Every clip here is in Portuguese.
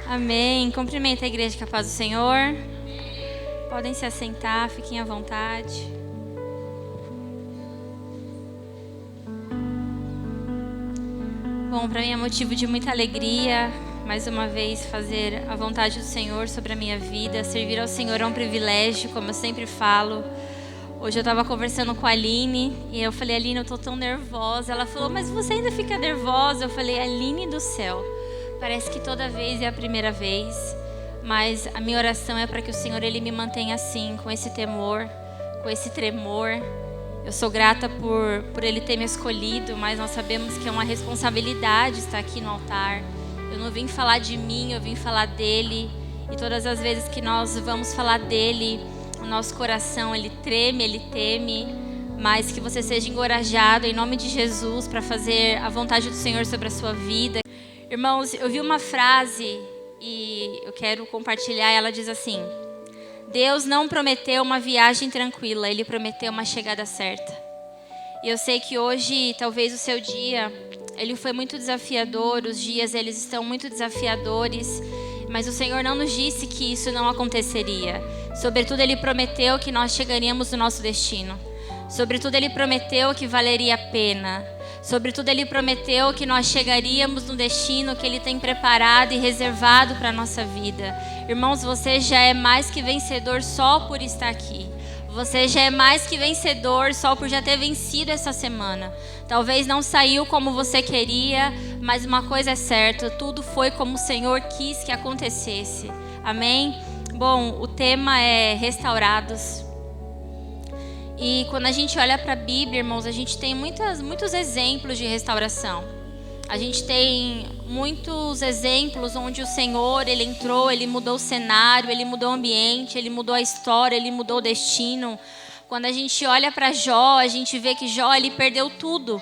Amém. Cumprimento a igreja com a paz do Senhor. Podem se assentar, fiquem à vontade. Bom, para mim é motivo de muita alegria, mais uma vez, fazer a vontade do Senhor sobre a minha vida. Servir ao Senhor é um privilégio, como eu sempre falo. Hoje eu estava conversando com a Aline e eu falei: Aline, eu tô tão nervosa. Ela falou: mas você ainda fica nervosa? Eu falei: Aline do céu, parece que toda vez é a primeira vez, mas a minha oração é para que o Senhor Ele me mantenha assim, com esse temor, com esse tremor. Eu sou grata por Ele ter me escolhido, mas nós sabemos que é uma responsabilidade estar aqui no altar. Eu não vim falar de mim, eu vim falar dEle. E todas as vezes que nós vamos falar dEle, o nosso coração, ele treme, ele teme. Mas que você seja encorajado em nome de Jesus para fazer a vontade do Senhor sobre a sua vida. Irmãos, eu vi uma frase e eu quero compartilhar. Ela diz assim: Deus não prometeu uma viagem tranquila, Ele prometeu uma chegada certa. E eu sei que hoje, talvez o seu dia, ele foi muito desafiador, os dias eles estão muito desafiadores, mas o Senhor não nos disse que isso não aconteceria. Sobretudo, Ele prometeu que nós chegaríamos no nosso destino. Sobretudo, Ele prometeu que valeria a pena. Sobretudo, Ele prometeu que nós chegaríamos no destino que Ele tem preparado e reservado para a nossa vida. Irmãos, você já é mais que vencedor só por estar aqui. Você já é mais que vencedor só por já ter vencido essa semana. Talvez não saiu como você queria, mas uma coisa é certa: tudo foi como o Senhor quis que acontecesse. Amém? Bom, o tema é restaurados. E quando a gente olha para a Bíblia, irmãos, a gente tem muitos exemplos de restauração. A gente tem muitos exemplos onde o Senhor, Ele entrou, Ele mudou o cenário, Ele mudou o ambiente, Ele mudou a história, Ele mudou o destino. Quando a gente olha para Jó, a gente vê que Jó, ele perdeu tudo.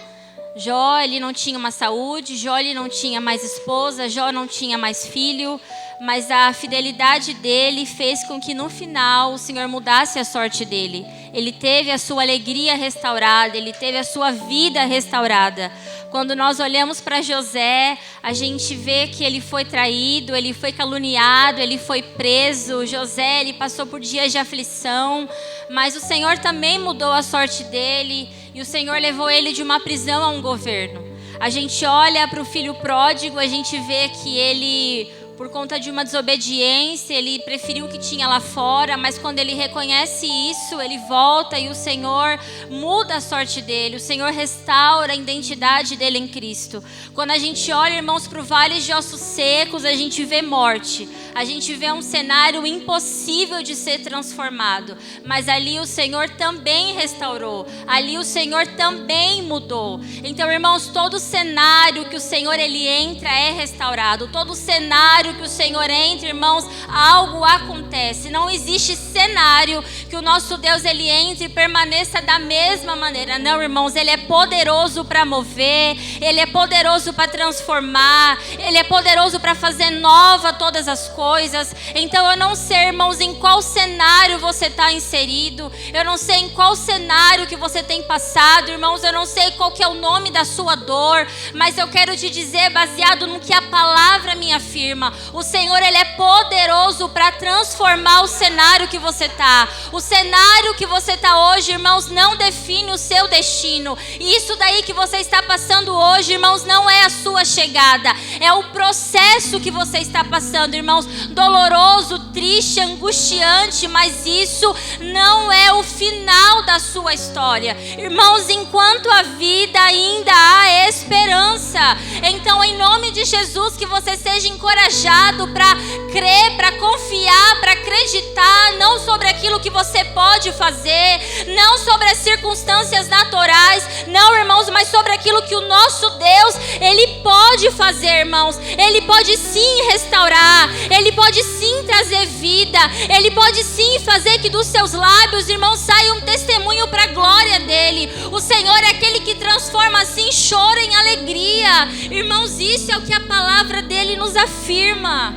Jó, ele não tinha uma saúde, Jó, ele não tinha mais esposa, Jó não tinha mais filho, mas a fidelidade dele fez com que no final o Senhor mudasse a sorte dele. Ele teve a sua alegria restaurada, ele teve a sua vida restaurada. Quando nós olhamos para José, a gente vê que ele foi traído, ele foi caluniado, ele foi preso. José, ele passou por dias de aflição, mas o Senhor também mudou a sorte dele e o Senhor levou ele de uma prisão a um governo. A gente olha para o filho pródigo, a gente vê que ele, por conta de uma desobediência, ele preferiu o que tinha lá fora, mas quando ele reconhece isso, ele volta e o Senhor muda a sorte dele, o Senhor restaura a identidade dele em Cristo. Quando a gente olha, irmãos, para o vale de ossos secos, a gente vê morte, a gente vê um cenário impossível de ser transformado, mas ali o Senhor também restaurou, ali o Senhor também mudou. Então, irmãos, todo cenário que o Senhor ele entra é restaurado, todo cenário que o Senhor entra, irmãos, algo acontece. Não existe cenário que o nosso Deus ele entre e permaneça da mesma maneira. Não, irmãos, Ele é poderoso para mover, Ele é poderoso para transformar, Ele é poderoso para fazer nova todas as coisas. Então eu não sei, irmãos, em qual cenário você está inserido, eu não sei em qual cenário que você tem passado, irmãos, eu não sei qual que é o nome da sua dor, mas eu quero te dizer, baseado no que a palavra me afirma, o Senhor ele é poderoso para transformar o cenário que você está. O cenário que você está hoje, irmãos, não define o seu destino. E isso daí que você está passando hoje, irmãos, não é a sua chegada. É o processo que você está passando, irmãos. Doloroso, triste, angustiante, mas isso não é o final da sua história. Irmãos, enquanto a vida ainda há esperança. Então, em nome de Jesus, que você seja encorajado para crer, para confiar, para acreditar, não sobre aquilo que você pode fazer, não sobre as circunstâncias naturais, não, irmãos, mas sobre aquilo que o nosso Deus, Ele pode fazer, irmãos. Ele pode sim restaurar, Ele pode sim trazer vida, Ele pode sim fazer que dos seus lábios, irmãos, saia um testemunho para a glória dEle. O Senhor é aquele que transforma assim choro em alegria. Irmãos, isso é o que a palavra dEle nos afirma.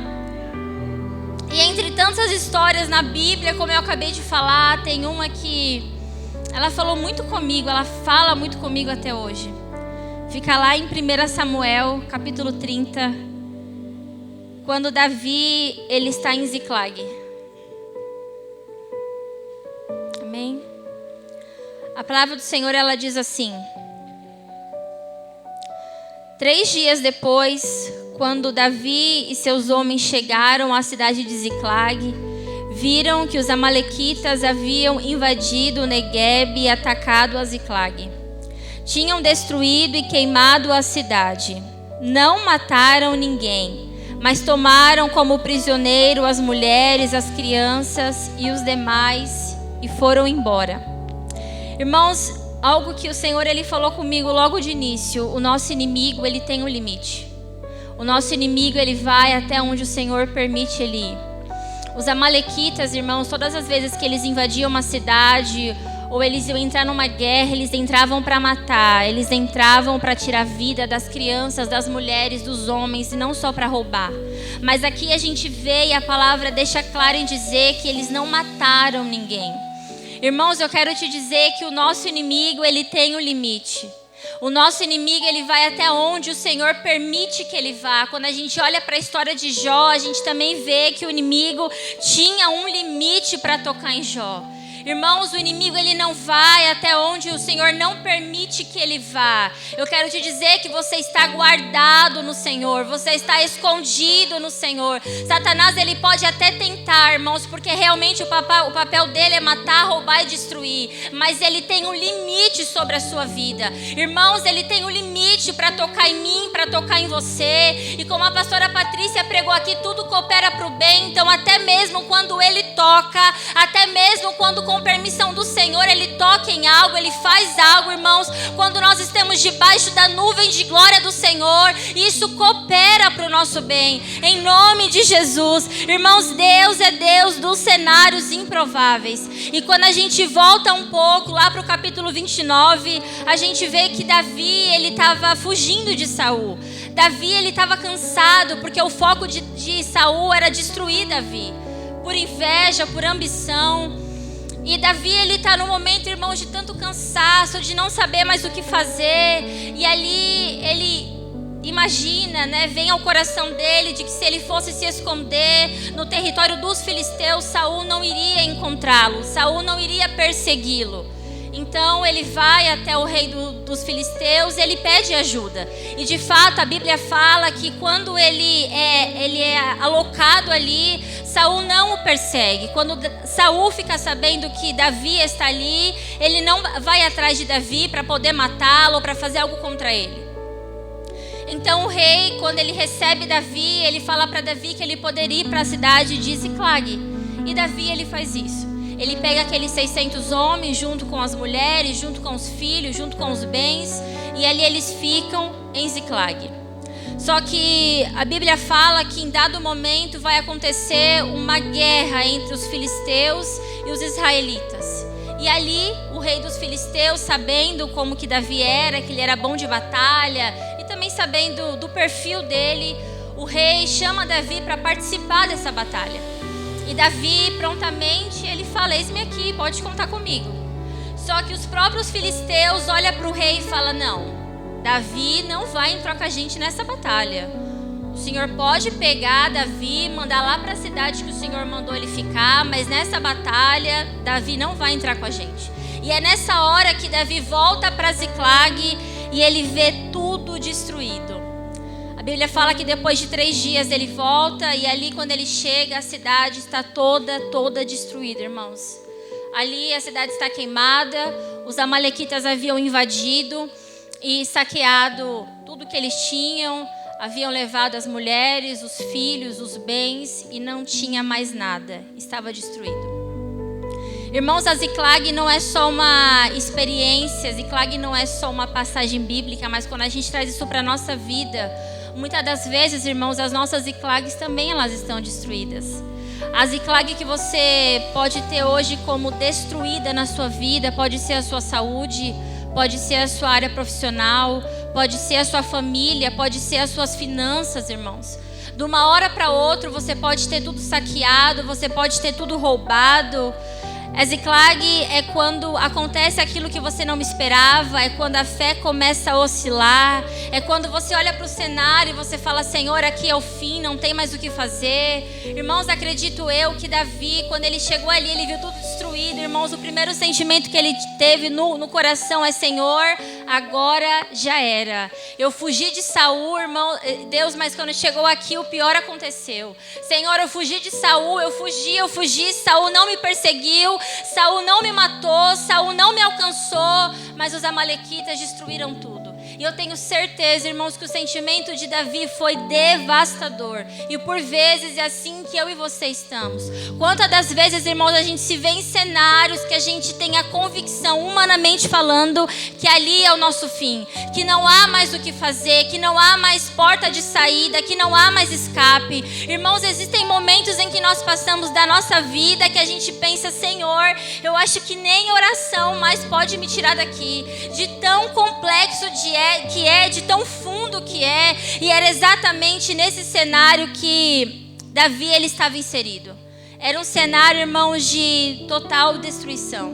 E entre tantas histórias na Bíblia, como eu acabei de falar, tem uma que ela falou muito comigo, ela fala muito comigo até hoje. Fica lá em 1 Samuel, capítulo 30. quando Davi ele está em Ziclag. Amém? A palavra do Senhor, ela diz assim: 3 dias depois, quando Davi e seus homens chegaram à cidade de Ziclag, viram que os amalequitas haviam invadido o Negueb e atacado a Ziclag. Tinham destruído e queimado a cidade. Não mataram ninguém, mas tomaram como prisioneiro as mulheres, as crianças e os demais e foram embora. Irmãos, algo que o Senhor ele falou comigo logo de início: o nosso inimigo ele tem um limite. O nosso inimigo ele vai até onde o Senhor permite ele ir. Os amalequitas, irmãos, todas as vezes que eles invadiam uma cidade ou eles iam entrar numa guerra, eles entravam para matar, eles entravam para tirar a vida das crianças, das mulheres, dos homens, e não só para roubar. Mas aqui a gente vê e a palavra deixa claro em dizer que eles não mataram ninguém. Irmãos, eu quero te dizer que o nosso inimigo, ele tem um limite. O nosso inimigo, ele vai até onde o Senhor permite que ele vá. Quando a gente olha para a história de Jó, a gente também vê que o inimigo tinha um limite para tocar em Jó. Irmãos, o inimigo ele não vai até onde o Senhor não permite que ele vá. Eu quero te dizer que você está guardado no Senhor, você está escondido no Senhor. Satanás ele pode até tentar, irmãos, porque realmente o papel dele é matar, roubar e destruir. Mas ele tem um limite sobre a sua vida. Irmãos, ele tem um limite para tocar em mim, para tocar em você. E como a pastora Patrícia pregou aqui, tudo coopera para o bem. Então até mesmo quando ele toca, até mesmo quando com permissão do Senhor ele toca em algo, ele faz algo, irmãos, quando nós estamos debaixo da nuvem de glória do Senhor, isso coopera para o nosso bem, em nome de Jesus. Irmãos, Deus é Deus dos cenários improváveis. E quando a gente volta um pouco lá para o capítulo 29, a gente vê que Davi, ele estava fugindo de Saul. Davi, ele estava cansado, porque o foco de Saul era destruir Davi, por inveja, por ambição. E Davi, ele está no momento, irmãos, de tanto cansaço, de não saber mais o que fazer. E ali ele imagina, né, vem ao coração dele de que se ele fosse se esconder no território dos filisteus, Saul não iria encontrá-lo, Saul não iria persegui-lo. Então ele vai até o rei dos filisteus e ele pede ajuda. E de fato a Bíblia fala que quando ele é alocado ali, Saul não o persegue. Quando Saul fica sabendo que Davi está ali, ele não vai atrás de Davi para poder matá-lo ou para fazer algo contra ele. Então o rei, quando ele recebe Davi, ele fala para Davi que ele poderia ir para a cidade de Ziclag. E Davi, ele faz isso. Ele pega aqueles 600 homens junto com as mulheres, junto com os filhos, junto com os bens, e ali eles ficam em Ziclag. Só que a Bíblia fala que em dado momento vai acontecer uma guerra entre os filisteus e os israelitas. E ali o rei dos filisteus, sabendo como que Davi era, que ele era bom de batalha, e também sabendo do perfil dele, o rei chama Davi para participar dessa batalha. E Davi, prontamente, ele fala: eis-me aqui, pode contar comigo. Só que os próprios filisteus olham para o rei e falam: não, Davi não vai entrar com a gente nessa batalha. O Senhor pode pegar Davi, mandar lá para a cidade que o Senhor mandou ele ficar, mas nessa batalha, Davi não vai entrar com a gente. E é nessa hora que Davi volta para Ziclag e ele vê tudo destruído. A Bíblia fala que depois de 3 dias ele volta e ali quando ele chega a cidade está toda destruída, irmãos. Ali a cidade está queimada, os amalequitas haviam invadido e saqueado tudo que eles tinham, haviam levado as mulheres, os filhos, os bens e não tinha mais nada, estava destruído. Irmãos, a Ziclag não é só uma experiência, Ziclag não é só uma passagem bíblica, mas quando a gente traz isso para a nossa vida, muitas das vezes, irmãos, as nossas Ziclags também elas estão destruídas. A Ziclag que você pode ter hoje como destruída na sua vida, pode ser a sua saúde, pode ser a sua área profissional, pode ser a sua família, pode ser as suas finanças, irmãos. De uma hora para outra você pode ter tudo saqueado, você pode ter tudo roubado. Ziklag é quando acontece aquilo que você não esperava, é quando a fé começa a oscilar, é quando você olha para o cenário e você fala, Senhor, aqui é o fim, não tem mais o que fazer. Irmãos, acredito eu que Davi, quando ele chegou ali, ele viu tudo destruído. Irmãos, o primeiro sentimento que ele teve no coração é, Senhor, agora já era. Eu fugi de Saul, irmão, Deus, mas quando chegou aqui, o pior aconteceu. Senhor, eu fugi de Saul, eu fugi, Saul não me perseguiu, Saul não me matou, Saul não me alcançou, mas os amalequitas destruíram tudo. E eu tenho certeza, irmãos, que o sentimento de Davi foi devastador. E por vezes é assim que eu e você estamos. Quantas das vezes, irmãos, a gente se vê em cenários que a gente tem a convicção, humanamente falando, que ali é o nosso fim, que não há mais o que fazer, que não há mais porta de saída, que não há mais escape. Irmãos, existem momentos em que nós passamos da nossa vida que a gente pensa, Senhor, eu acho que nem oração mais pode me tirar daqui, de tão complexo que é, de tão fundo que é. E era exatamente nesse cenário que Davi ele estava inserido. Era um cenário, irmãos, de total destruição.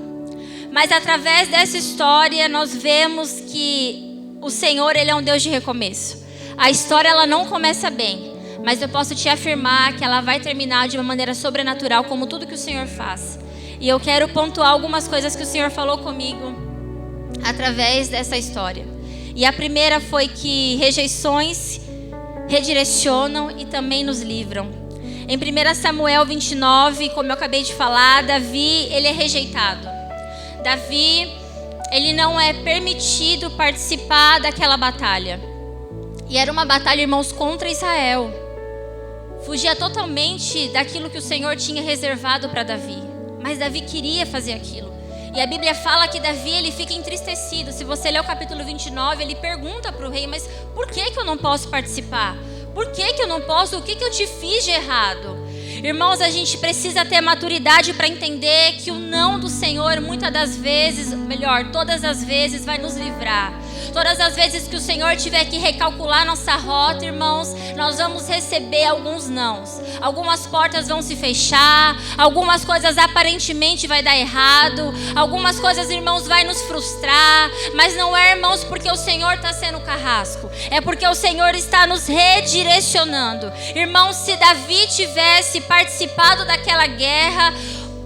Mas através dessa história nós vemos que o Senhor ele é um Deus de recomeço. A história ela não começa bem, mas eu posso te afirmar que ela vai terminar de uma maneira sobrenatural, como tudo que o Senhor faz. E eu quero pontuar algumas coisas que o Senhor falou comigo através dessa história. E a primeira foi que rejeições redirecionam e também nos livram. Em 1 Samuel 29, como eu acabei de falar, Davi, ele é rejeitado. Davi, ele não é permitido participar daquela batalha. E era uma batalha, irmãos, contra Israel. Fugia totalmente daquilo que o Senhor tinha reservado para Davi. Mas Davi queria fazer aquilo. E a Bíblia fala que Davi ele fica entristecido. Se você ler o capítulo 29, ele pergunta para o rei, mas por que eu não posso participar? Por que eu não posso? O que eu te fiz de errado? Irmãos, a gente precisa ter maturidade para entender que o não do Senhor, muitas das vezes, melhor, todas as vezes vai nos livrar. Todas as vezes que o Senhor tiver que recalcular nossa rota, irmãos, nós vamos receber alguns nãos. Algumas portas vão se fechar, algumas coisas aparentemente vai dar errado, algumas coisas, irmãos, vai nos frustrar, mas não é, irmãos, porque o Senhor está sendo carrasco, é porque o Senhor está nos redirecionando. Irmãos, se Davi tivesse participado daquela guerra,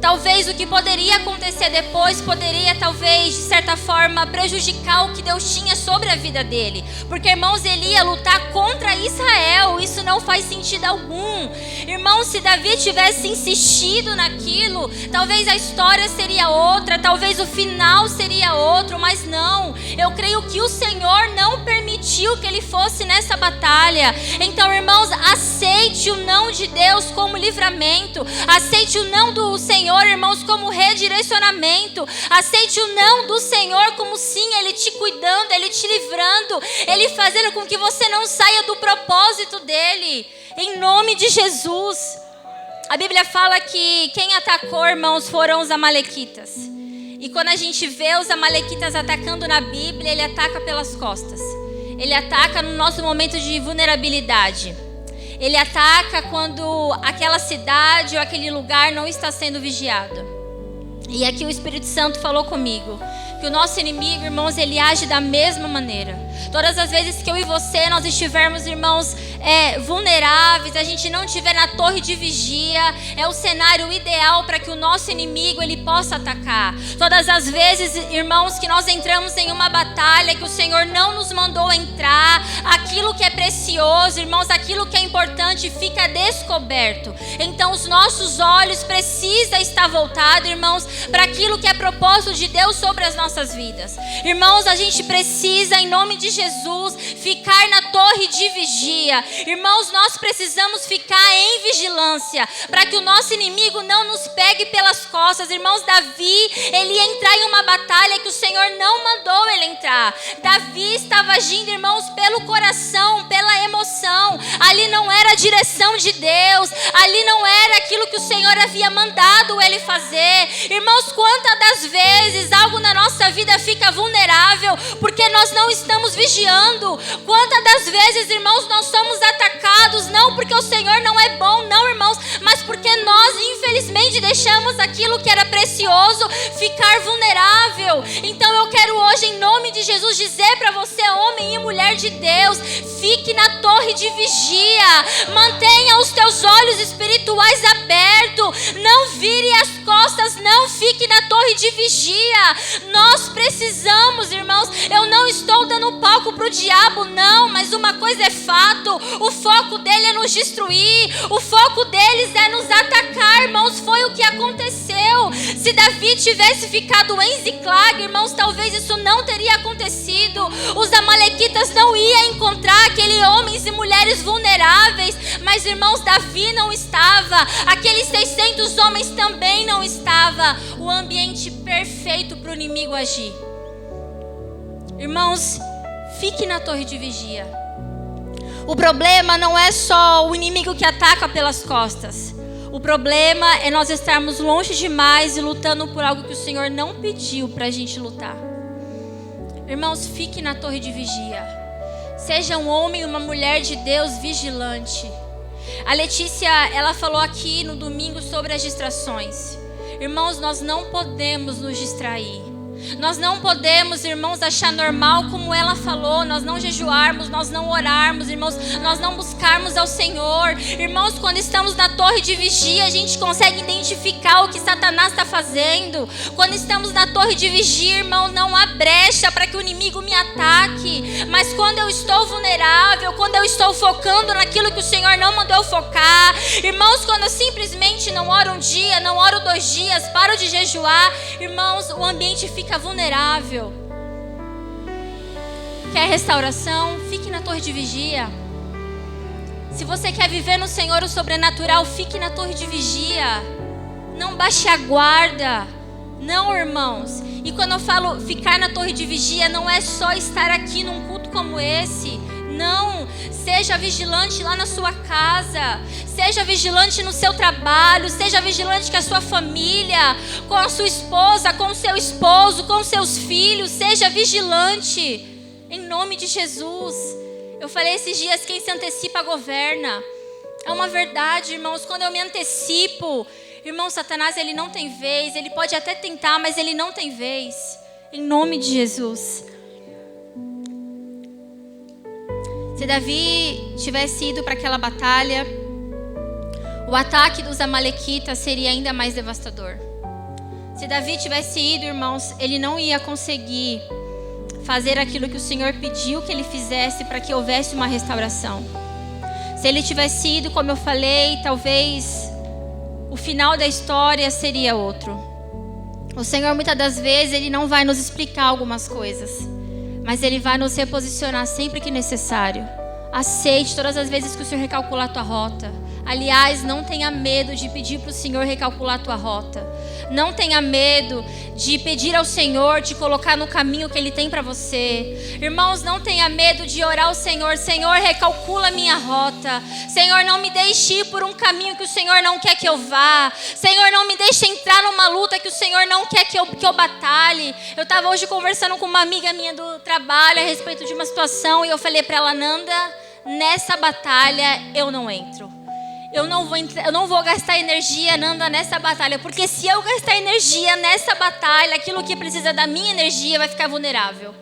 talvez o que poderia acontecer depois poderia, talvez, de certa forma, prejudicar o que Deus tinha sobre a vida dele. Porque, irmãos, ele ia lutar contra Israel. Isso não faz sentido algum. Irmãos, se Davi tivesse insistido naquilo, talvez a história seria outra, talvez o final seria outro, mas não. Eu creio que o Senhor não permitiu que ele fosse nessa batalha. Então, irmãos, aceite o não de Deus como livramento. Aceite o não do Senhor, irmãos, como redirecionamento. Aceite o não do Senhor como sim, Ele te cuidando, Ele te livrando, Ele fazendo com que você não saia do propósito dEle, em nome de Jesus. A Bíblia fala que quem atacou, irmãos, foram os amalequitas. E quando a gente vê os amalequitas atacando na Bíblia, ele ataca pelas costas. Ele ataca no nosso momento de vulnerabilidade. Ele ataca quando aquela cidade ou aquele lugar não está sendo vigiado. E aqui o Espírito Santo falou comigo que o nosso inimigo, irmãos, ele age da mesma maneira. Todas as vezes que eu e você, nós estivermos, irmãos, vulneráveis, a gente não estiver na torre de vigia, é o cenário ideal para que o nosso inimigo, ele possa atacar. Todas as vezes, irmãos, que nós entramos em uma batalha que o Senhor não nos mandou entrar, aquilo que é precioso, irmãos, aquilo que é importante fica descoberto. Então os nossos olhos precisam estar voltados, irmãos, para aquilo que é propósito de Deus sobre as nossas vidas. Irmãos, a gente precisa, em nome de Jesus, ficar na torre de vigia. Irmãos, nós precisamos ficar em vigilância para que o nosso inimigo não nos pegue pelas costas. Irmãos, Davi, ele ia entrar em uma batalha que o Senhor não mandou ele entrar. Davi estava agindo, irmãos, pelo coração, pela emoção. Ali não era a direção de Deus, ali não era aquilo que o Senhor havia mandado ele fazer. Irmãos, quantas das vezes algo na nossa vida fica vulnerável porque nós não estamos vigiando? Quantas das vezes, irmãos, nós somos atacados, não porque o Senhor não é bom, não, irmãos, mas porque nós, infelizmente, simplesmente deixamos aquilo que era precioso ficar vulnerável. Então eu quero hoje, em nome de Jesus, dizer para você, homem e mulher de Deus, fique na torre de vigia, mantenha os teus olhos espirituais abertos, não vire as costas, não fique na torre de vigia. Nós precisamos, irmãos, eu não estou dando palco para o diabo, não, mas uma coisa é fato, o foco dele é nos destruir, o foco deles é nos atacar, irmãos. Foi o que aconteceu. Se Davi tivesse ficado em Ziclag, irmãos, talvez isso não teria acontecido. Os amalequitas não iam encontrar aqueles homens e mulheres vulneráveis, mas, irmãos, Davi não estava, aqueles 600 homens também não estavam. O ambiente perfeito para o inimigo agir. Irmãos, fique na torre de vigia. O problema não é só o inimigo que ataca pelas costas. O problema é nós estarmos longe demais e lutando por algo que o Senhor não pediu para a gente lutar. Irmãos, fique na torre de vigia. Seja um homem e uma mulher de Deus vigilante. A Letícia, ela falou aqui no domingo sobre as distrações. Irmãos, nós não podemos nos distrair. Nós não podemos, irmãos, achar normal, como ela falou, nós não jejuarmos, nós não orarmos, irmãos, nós não buscarmos ao Senhor. Irmãos, quando estamos na torre de vigia, a gente consegue identificar o que Satanás está fazendo. Quando estamos na torre de vigia, irmão, não há brecha para que o inimigo me ataque. Mas quando eu estou vulnerável, quando eu estou focando naquilo que o Senhor não mandou eu focar, irmãos, quando eu simplesmente não oro um dia, não oro 2 dias, paro de jejuar, irmãos, o ambiente fica vulnerável. Quer restauração? Fique na torre de vigia. Se você quer viver no Senhor o sobrenatural, fique na torre de vigia. Não baixe a guarda. Não, irmãos. E quando eu falo ficar na torre de vigia, não é só estar aqui num culto como esse. Não, seja vigilante lá na sua casa, seja vigilante no seu trabalho, seja vigilante com a sua família, com a sua esposa, com o seu esposo, com seus filhos, seja vigilante, em nome de Jesus. Eu falei esses dias, quem se antecipa governa. É uma verdade, irmãos, quando eu me antecipo, irmão, Satanás, ele não tem vez, ele pode até tentar, mas ele não tem vez, em nome de Jesus. Se Davi tivesse ido para aquela batalha, o ataque dos amalequitas seria ainda mais devastador. Se Davi tivesse ido, irmãos, ele não ia conseguir fazer aquilo que o Senhor pediu que ele fizesse para que houvesse uma restauração. Se ele tivesse ido, como eu falei, talvez o final da história seria outro. O Senhor, muitas das vezes, ele não vai nos explicar algumas coisas, mas ele vai nos reposicionar sempre que necessário. Aceite todas as vezes que o Senhor recalcular a tua rota. Aliás, não tenha medo de pedir para o Senhor recalcular a tua rota. Não tenha medo de pedir ao Senhor te colocar no caminho que Ele tem para você. Irmãos, não tenha medo de orar ao Senhor. Senhor, recalcula a minha rota. Senhor, não me deixe ir por um caminho que o Senhor não quer que eu vá. Senhor, não me deixe entrar numa luta que o Senhor não quer que eu batalhe. Eu estava hoje conversando com uma amiga minha do trabalho a respeito de uma situação e eu falei para ela, Nanda, nessa batalha eu não entro. Eu não vou gastar energia, Nanda, nessa batalha. Porque se eu gastar energia nessa batalha, aquilo que precisa da minha energia vai ficar vulnerável.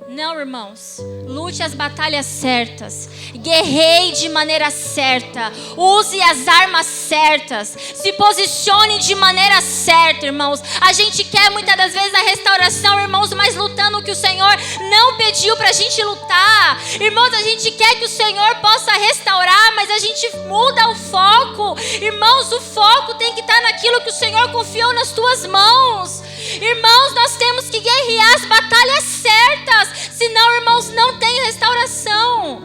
Não, irmãos. Lute as batalhas certas. Guerreie de maneira certa. Use as armas certas. Se posicione de maneira certa, irmãos. A gente quer muitas das vezes a restauração, irmãos, mas lutando o que o Senhor não pediu pra gente lutar. Irmãos, a gente quer que o Senhor possa restaurar, mas a gente muda o foco. Irmãos, o foco tem que estar naquilo que o Senhor confiou nas tuas mãos. Irmãos, nós temos que guerrear as batalhas certas. Senão, irmãos, não tem restauração.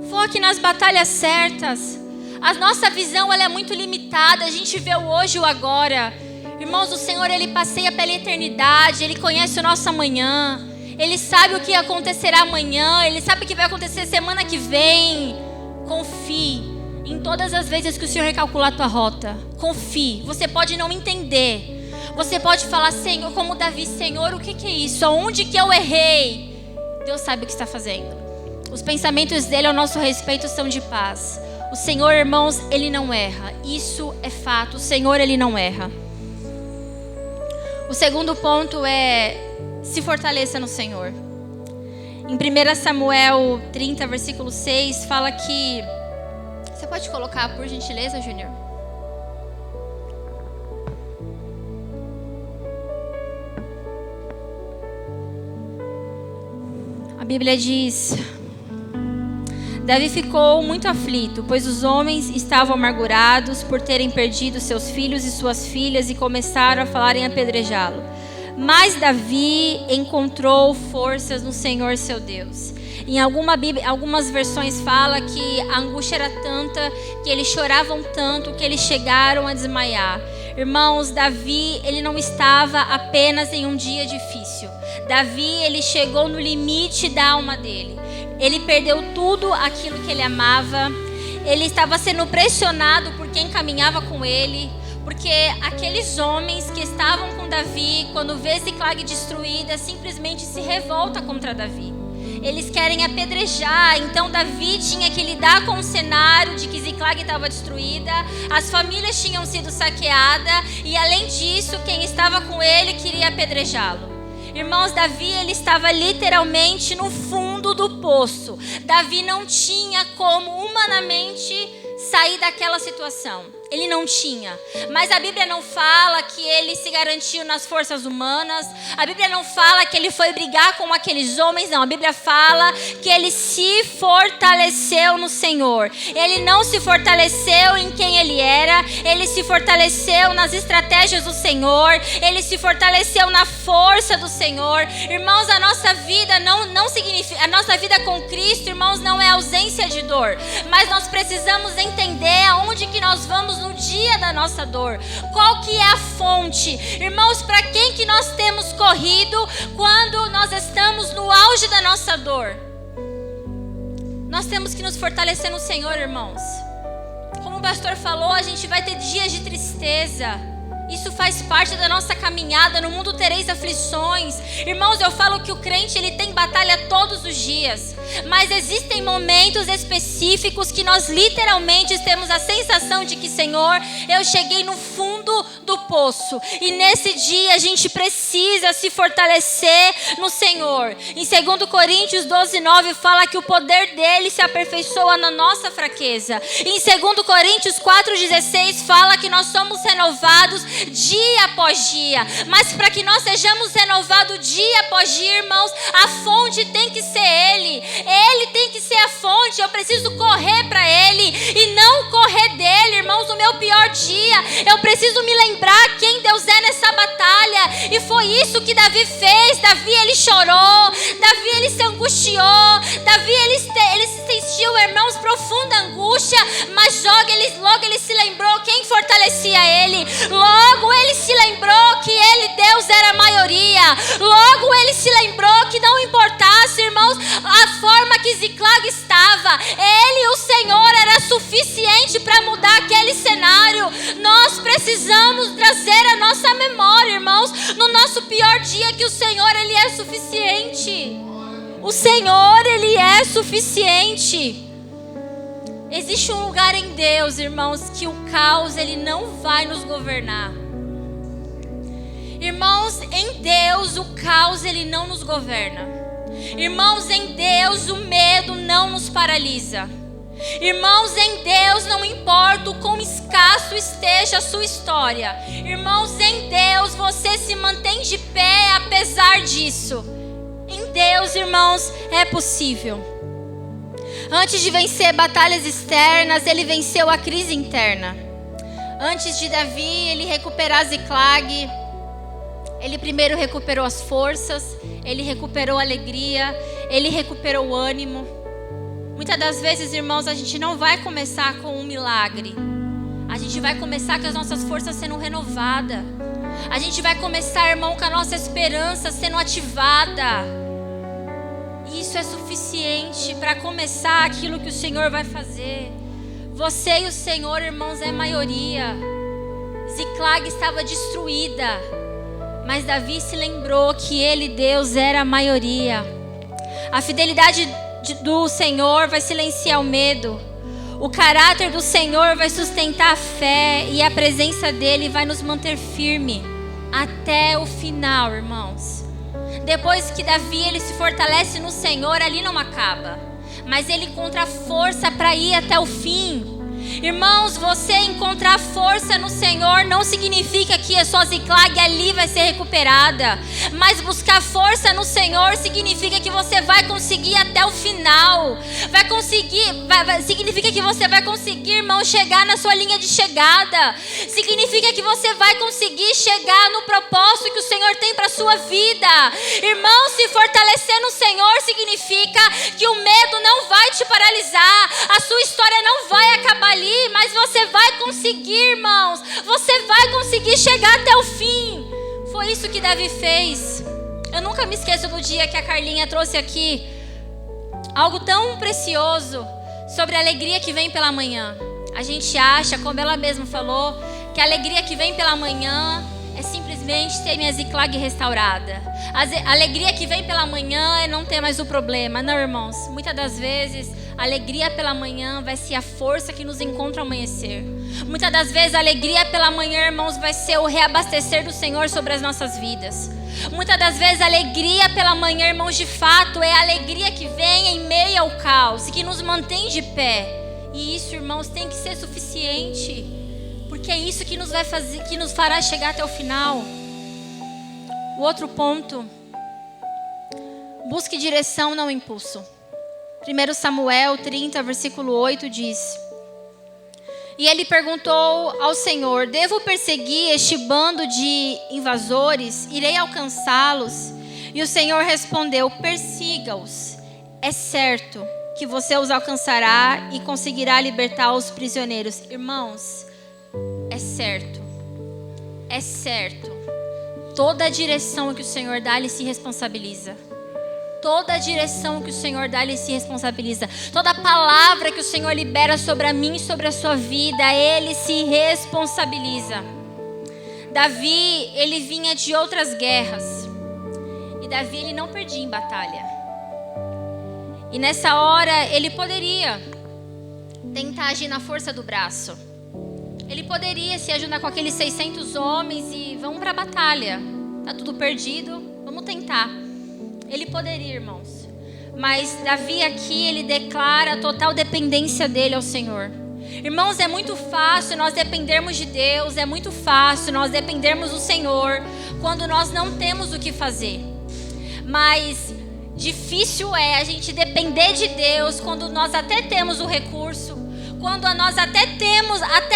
Foque nas batalhas certas. A nossa visão ela é muito limitada. A gente vê o hoje e o agora. Irmãos, o Senhor, Ele passeia pela eternidade. Ele conhece o nosso amanhã. Ele sabe o que acontecerá amanhã. Ele sabe o que vai acontecer semana que vem. Confie em todas as vezes que o Senhor recalcular a tua rota. Confie. Você pode não entender. Você pode falar, Senhor, como Davi, Senhor, o que é isso? Aonde que eu errei? Deus sabe o que está fazendo. Os pensamentos dele ao nosso respeito são de paz. O Senhor, irmãos, Ele não erra. Isso é fato. O Senhor, Ele não erra. O segundo ponto é: se fortaleça no Senhor. Em 1 Samuel 30, versículo 6, fala que... Você pode colocar, por gentileza, Júnior? A Bíblia diz: Davi ficou muito aflito, pois os homens estavam amargurados por terem perdido seus filhos e suas filhas e começaram a falar em apedrejá-lo. Mas Davi encontrou forças no Senhor seu Deus. Em algumas versões fala que a angústia era tanta, que eles choravam tanto, que eles chegaram a desmaiar. Irmãos, Davi, ele não estava apenas em um dia difícil. Davi, ele chegou no limite da alma dele. Ele perdeu tudo aquilo que ele amava. Ele estava sendo pressionado por quem caminhava com ele. Porque aqueles homens que estavam com Davi, quando vê Ziclag destruída, simplesmente se revolta contra Davi. Eles querem apedrejar. Então Davi tinha que lidar com o cenário de que Ziclag estava destruída, as famílias tinham sido saqueadas e, além disso, quem estava com ele queria apedrejá-lo. Irmãos, Davi, ele estava literalmente no fundo do poço. Davi não tinha como humanamente sair daquela situação. Ele não tinha. Mas a Bíblia não fala que ele se garantiu nas forças humanas. A Bíblia não fala que ele foi brigar com aqueles homens. Não, a Bíblia fala que ele se fortaleceu no Senhor. Ele não se fortaleceu em quem ele era. Ele se fortaleceu nas estratégias do Senhor. Ele se fortaleceu na força do Senhor. Irmãos, a nossa vida não significa... A nossa vida com Cristo, irmãos, não é ausência de dor. Mas nós precisamos entender aonde que nós vamos no dia da nossa dor. Qual que é a fonte? Irmãos, para quem que nós temos corrido quando nós estamos no auge da nossa dor? Nós temos que nos fortalecer no Senhor, irmãos. Como o pastor falou, a gente vai ter dias de tristeza. Isso faz parte da nossa caminhada. No mundo tereis aflições. Irmãos, eu falo que o crente, ele tem batalha todos os dias. Mas existem momentos específicos que nós literalmente temos a sensação de que, Senhor, eu cheguei no fundo do poço. E nesse dia a gente precisa se fortalecer no Senhor. Em 2 Coríntios 12:9 fala que o poder dele se aperfeiçoa na nossa fraqueza. Em 2 Coríntios 4:16 fala que nós somos renovados dia após dia. Mas para que nós sejamos renovados dia após dia, irmãos, a fonte tem que ser Ele. Ele tem que ser a fonte. Eu preciso correr para Ele e não correr dele, irmãos, no meu pior dia. Eu preciso me lembrar quem Deus é nessa batalha. E foi isso que Davi fez. Davi, ele chorou. Davi, ele se angustiou. Davi, ele se sentiu, irmãos, profunda angústia. Mas logo ele se lembrou quem fortalecia ele. Logo ele se lembrou que ele, Deus, era a maioria. Logo ele se lembrou que não importasse, irmãos, a forma que Ziclag estava. Ele, o Senhor, era suficiente para mudar aquele cenário. Nós precisamos trazer a nossa memória, irmãos, no nosso pior dia, que o Senhor, ele é suficiente. O Senhor, ele é suficiente. Existe um lugar em Deus, irmãos, que o caos, ele não vai nos governar. Irmãos, em Deus o caos, ele não nos governa. Irmãos, em Deus o medo não nos paralisa. Irmãos, em Deus não importa o quão escasso esteja a sua história. Irmãos, em Deus você se mantém de pé apesar disso. Em Deus, irmãos, é possível. Antes de vencer batalhas externas, ele venceu a crise interna. Antes de Davi, ele recuperar Ziclag, ele primeiro recuperou as forças, ele recuperou a alegria, ele recuperou o ânimo. Muitas das vezes, irmãos, a gente não vai começar com um milagre. A gente vai começar com as nossas forças sendo renovadas. A gente vai começar, irmão, com a nossa esperança sendo ativada. Isso é suficiente para começar aquilo que o Senhor vai fazer. Você e o Senhor, irmãos, é maioria. Ziclag estava destruída, mas Davi se lembrou que ele, Deus, era a maioria. A fidelidade do Senhor vai silenciar o medo. O caráter do Senhor vai sustentar a fé e a presença dele vai nos manter firme até o final, irmãos. Depois que Davi ele se fortalece no Senhor, ali não acaba, mas ele encontra força para ir até o fim. Irmãos, você encontrar força no Senhor não significa que a sua Ziklag ali vai ser recuperada, mas buscar força no Senhor significa que você vai conseguir até o final. Significa que você vai conseguir, irmão, chegar na sua linha de chegada. Significa que você vai conseguir chegar no propósito que o Senhor tem para a sua vida. Irmão, se fortalecer no Senhor significa que o medo não vai te paralisar, a sua história não vai acabar ali, mas você vai conseguir, irmãos. Você vai conseguir chegar até o fim. Foi isso que Davi fez. Eu nunca me esqueço do dia que a Carlinha trouxe aqui algo tão precioso sobre a alegria que vem pela manhã. A gente acha, como ela mesma falou, que a alegria que vem pela manhã é simplesmente ter minha Ziklag restaurada. A alegria que vem pela manhã é não ter mais o problema. Não, irmãos. Muitas das vezes, a alegria pela manhã vai ser a força que nos encontra ao amanhecer. Muitas das vezes, a alegria pela manhã, irmãos, vai ser o reabastecer do Senhor sobre as nossas vidas. Muitas das vezes, a alegria pela manhã, irmãos, de fato, é a alegria que vem em meio ao caos e que nos mantém de pé. E isso, irmãos, tem que ser suficiente, porque é isso que nos vai fazer, que nos fará chegar até o final. O outro ponto: busque direção, não impulso. 1 Samuel 30, versículo 8 diz: e ele perguntou ao Senhor: devo perseguir este bando de invasores? Irei alcançá-los? E o Senhor respondeu: persiga-os. É certo que você os alcançará e conseguirá libertar os prisioneiros. Irmãos, é certo. É certo. Toda a direção que o Senhor dá, Ele se responsabiliza. Toda a direção que o Senhor dá, Ele se responsabiliza. Toda palavra que o Senhor libera sobre a mim e sobre a sua vida, Ele se responsabiliza. Davi, ele vinha de outras guerras. E Davi, ele não perdia em batalha. E nessa hora, ele poderia tentar agir na força do braço. Ele poderia se ajudar com aqueles 600 homens e vamos para a batalha. Tá tudo perdido, vamos tentar. Ele poderia, irmãos. Mas Davi aqui, ele declara a total dependência dele ao Senhor. Irmãos, é muito fácil nós dependermos de Deus, é muito fácil nós dependermos do Senhor quando nós não temos o que fazer. Mas difícil é a gente depender de Deus quando nós até temos o recurso, quando nós até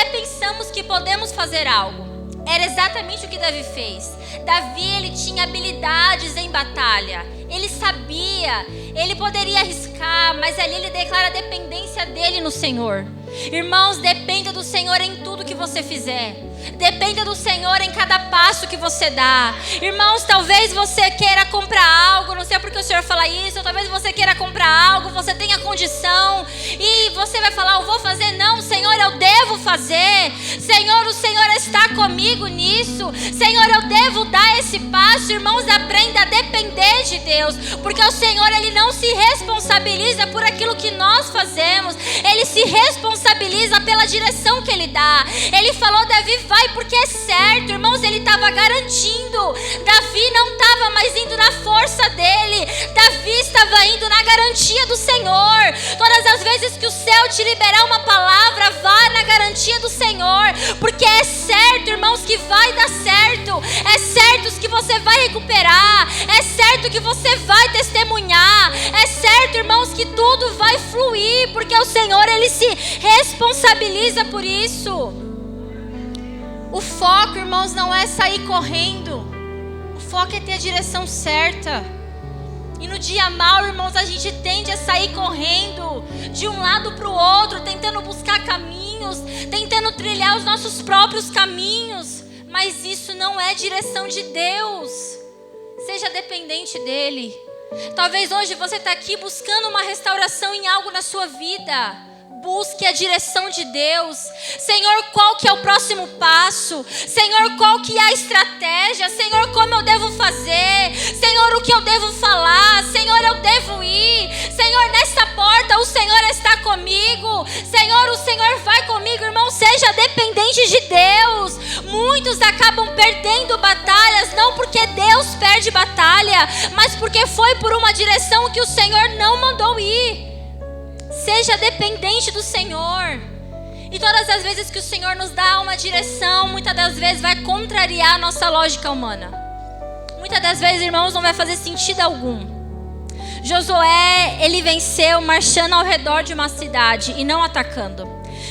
pensamos que podemos fazer algo. Era exatamente o que Davi fez. Davi, ele tinha habilidades em batalha. Ele sabia, ele poderia arriscar, mas ali ele declara a dependência dele no Senhor. Irmãos, dependa do Senhor em tudo que você fizer. Dependa do Senhor em cada passo que você dá. Irmãos, talvez você queira comprar algo, não sei porque o Senhor fala isso, ou talvez você queira comprar algo, você tenha condição, e você vai falar: eu vou fazer. Não, Senhor, eu devo fazer. Senhor, o Senhor está comigo nisso. Senhor, eu devo dar esse passo. Irmãos, aprenda a depender de Deus, porque o Senhor, Ele não se responsabiliza por aquilo que nós fazemos. Ele se responsabiliza pela direção que Ele dá. Ele falou: Davi, vai porque é certo. Irmãos, ele estava garantindo. Davi não estava mais indo na força dele. Davi estava indo na garantia do Senhor. Todas as vezes que o céu te liberar uma palavra, vá na garantia do Senhor, porque é certo, irmãos, que vai dar certo. É certo que você vai recuperar. É certo que você vai testemunhar. É certo, irmãos, que tudo vai fluir, porque o Senhor, Ele se responsabiliza por isso. O foco, irmãos, não é sair correndo. O foco é ter a direção certa. E no dia mau, irmãos, a gente tende a sair correndo de um lado para o outro, tentando buscar caminhos, tentando trilhar os nossos próprios caminhos. Mas isso não é direção de Deus. Seja dependente dEle. Talvez hoje você está aqui buscando uma restauração em algo na sua vida. Busque a direção de Deus. Senhor, qual que é o próximo passo? Senhor, qual que é a estratégia? Senhor, como eu devo fazer? Senhor, o que eu devo falar? Senhor, eu devo ir. Senhor, nessa porta o Senhor está comigo. Senhor, o Senhor vai comigo. Irmão, seja dependente de Deus. Muitos acabam perdendo batalhas, não porque Deus perde batalha, mas porque foi por uma direção que o Senhor não mandou ir. Seja dependente do Senhor. E todas as vezes que o Senhor nos dá uma direção, muitas das vezes vai contrariar a nossa lógica humana. Muitas das vezes, irmãos, não vai fazer sentido algum. Josué, ele venceu marchando ao redor de uma cidade e não atacando.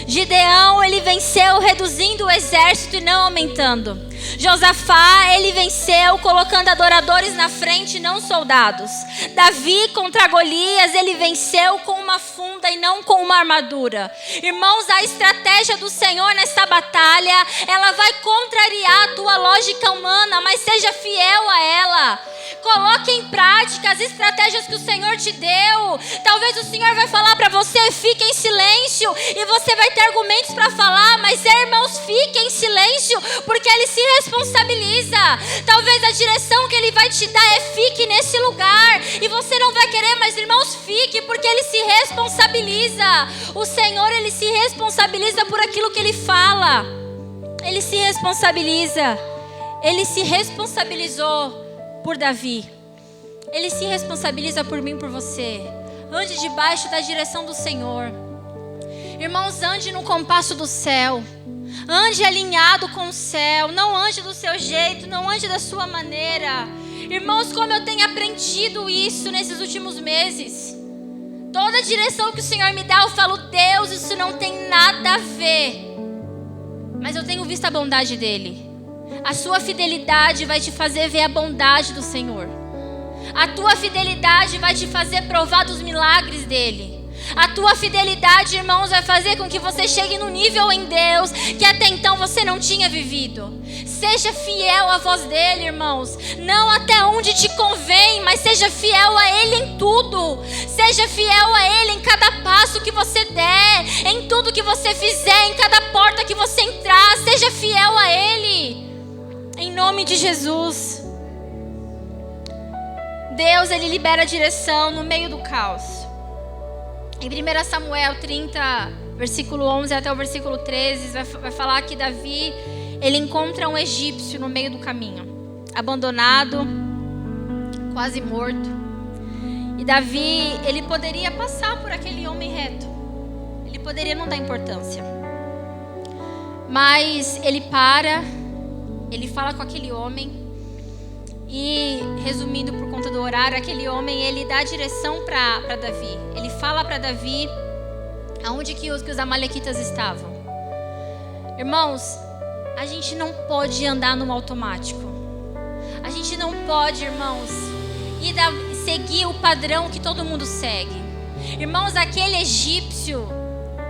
Gideão, ele venceu reduzindo o exército e não aumentando. Josafá, ele venceu colocando adoradores na frente e não soldados. Davi contra Golias, ele venceu com uma funda e não com uma armadura. Irmãos, a estratégia do Senhor nessa batalha, ela vai contrariar a tua lógica humana, mas seja fiel a ela. Coloque em prática as estratégias que o Senhor te deu. Talvez o Senhor vai falar para você, fique em silêncio, e você vai ter argumentos para falar, mas irmãos, fique em silêncio, porque Ele se responsabiliza. Talvez a direção que Ele vai te dar é fique nesse lugar, e você não vai querer, mas irmãos, fique, porque Ele se responsabiliza. O Senhor, Ele se responsabiliza por aquilo que Ele fala. Ele se responsabiliza. Ele se responsabilizou por Davi. Ele se responsabiliza por mim, por você. Ande debaixo da direção do Senhor. Irmãos, ande no compasso do céu. Ande alinhado com o céu. Não ande do seu jeito, não ande da sua maneira. Irmãos, como eu tenho aprendido isso nesses últimos meses. Toda direção que o Senhor me dá, eu falo, Deus, isso não tem nada a ver. Mas eu tenho visto a bondade dEle. A sua fidelidade vai te fazer ver a bondade do Senhor. A tua fidelidade vai te fazer provar dos milagres dEle. A tua fidelidade, irmãos, vai fazer com que você chegue no nível em Deus que até então você não tinha vivido. Seja fiel à voz dEle, irmãos. Não até onde te convém, mas seja fiel a Ele em tudo. Seja fiel a Ele em cada passo que você der, em tudo que você fizer, em cada porta que você entrar. Seja fiel a Ele. Em nome de Jesus. Deus, Ele libera a direção no meio do caos. Em 1 Samuel 30, versículo 11 até o versículo 13, vai falar que Davi, ele encontra um egípcio no meio do caminho, abandonado, quase morto. E Davi, ele poderia passar por aquele homem reto. Ele poderia não dar importância. Mas ele para, ele fala com aquele homem. E, resumindo por conta do horário, aquele homem, ele dá a direção para Davi. Ele fala para Davi aonde que os amalequitas estavam. Irmãos, a gente não pode andar no automático. A gente não pode, irmãos, seguir o padrão que todo mundo segue. Irmãos, aquele egípcio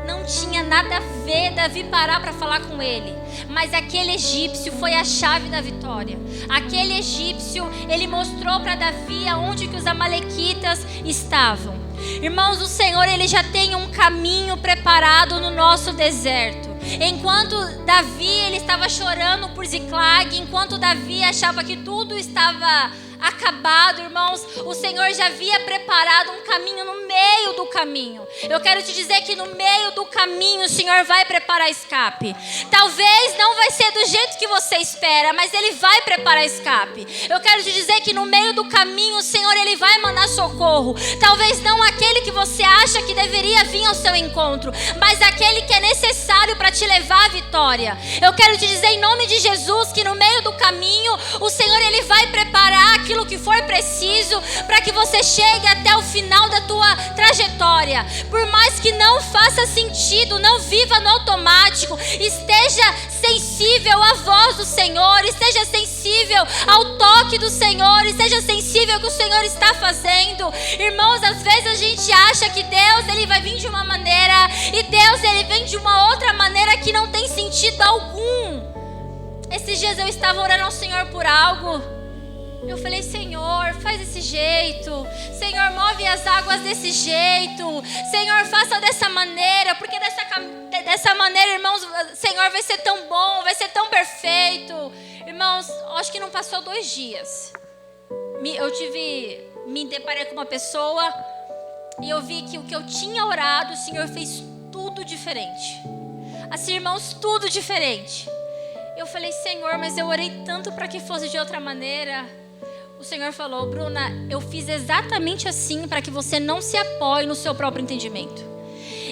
não tinha nada a ver Davi parar para falar com ele. Mas aquele egípcio foi a chave da vitória. Aquele egípcio, ele mostrou para Davi aonde que os amalequitas estavam. Irmãos, o Senhor, ele já tem um caminho preparado no nosso deserto. Enquanto Davi, ele estava chorando por Ziclag, enquanto Davi achava que tudo estava acabado, irmãos, o Senhor já havia preparado um caminho no meio do caminho. Eu quero te dizer que no meio do caminho o Senhor vai preparar escape. Talvez não vai ser do jeito que você espera, mas Ele vai preparar escape. Eu quero te dizer que no meio do caminho o Senhor, Ele vai mandar socorro. Talvez não aquele que você acha que deveria vir ao seu encontro, mas aquele que é necessário para te levar à vitória. Eu quero te dizer em nome de Jesus que no meio do caminho o Senhor, Ele vai preparar aquilo que for preciso para que você chegue até o final da tua trajetória. Por mais que não faça sentido, não viva no automático, esteja sensível à voz do Senhor, esteja sensível ao toque do Senhor, esteja sensível ao que o Senhor está fazendo. Irmãos, às vezes a gente acha que Deus, Ele vai vir de uma maneira e Deus, Ele vem de uma outra maneira que não tem sentido algum. Esses dias eu estava orando ao Senhor por algo Eu falei, Senhor, faz desse jeito. Senhor, move as águas desse jeito. Senhor, faça dessa maneira, porque dessa maneira, irmãos, Senhor, vai ser tão bom, vai ser tão perfeito. Irmãos, acho que não passou 2 dias. Me deparei com uma pessoa e eu vi que o que eu tinha orado, o Senhor fez tudo diferente. Assim, irmãos, tudo diferente. Eu falei, Senhor, mas eu orei tanto para que fosse de outra maneira. O Senhor falou, Bruna, eu fiz exatamente assim para que você não se apoie no seu próprio entendimento.